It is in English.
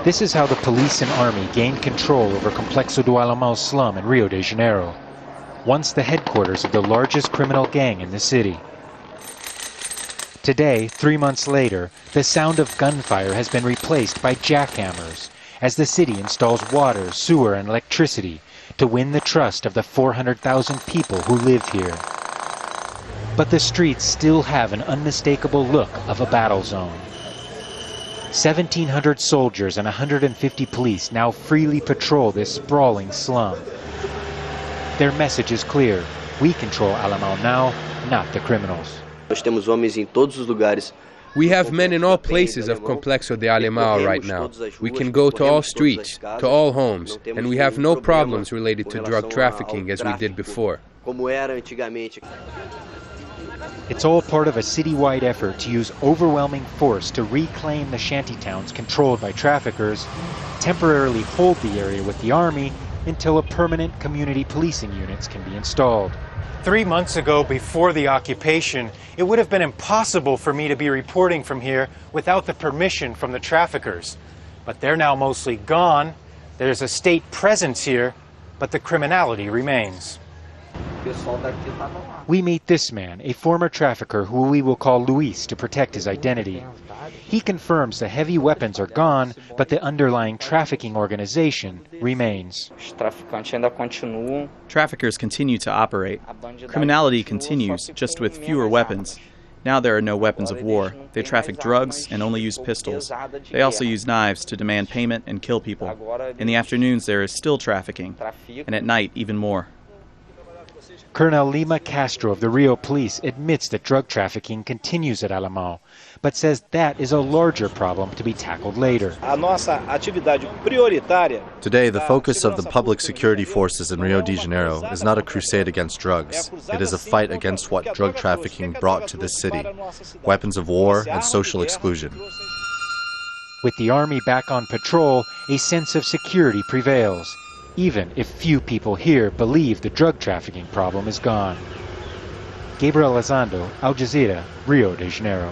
This is how the police and army gained control over Complexo do Alemao slum in Rio de Janeiro, once the headquarters of the largest criminal gang in the city. Today, 3 months later, the sound of gunfire has been replaced by jackhammers as the city installs water, sewer, and electricity to win the trust of the 400,000 people who live here. But the streets still have an unmistakable look of a battle zone. 1,700 soldiers and 150 police now freely patrol this sprawling slum. Their message is clear: we control Alemao now, not the criminals. We have men in all places of Complexo de Alemao right now. We can go to all streets, to all homes, and we have no problems related to drug trafficking as we did before. It's all part of a citywide effort to use overwhelming force to reclaim the shantytowns controlled by traffickers, temporarily hold the area with the army until a permanent community policing units can be installed. 3 months ago, before the occupation, it would have been impossible for me to be reporting from here without the permission from the traffickers. But they're now mostly gone. There's a state presence here, but the criminality remains. We meet this man, a former trafficker who we will call Luis to protect his identity. He confirms the heavy weapons are gone, but the underlying trafficking organization remains. Traffickers continue to operate. Criminality continues, just with fewer weapons. Now there are no weapons of war. They traffic drugs and only use pistols. They also use knives to demand payment and kill people. In the afternoons there is still trafficking, and at night even more. Colonel Lima Castro of the Rio Police admits that drug trafficking continues at Alemao, but says that is a larger problem to be tackled later. Today, the focus of the public security forces in Rio de Janeiro is not a crusade against drugs. It is a fight against what drug trafficking brought to this city: weapons of war and social exclusion. With the army back on patrol, a sense of security prevails, even if few people here believe the drug trafficking problem is gone. Gabriel Elizondo, Jazeera, Rio de Janeiro.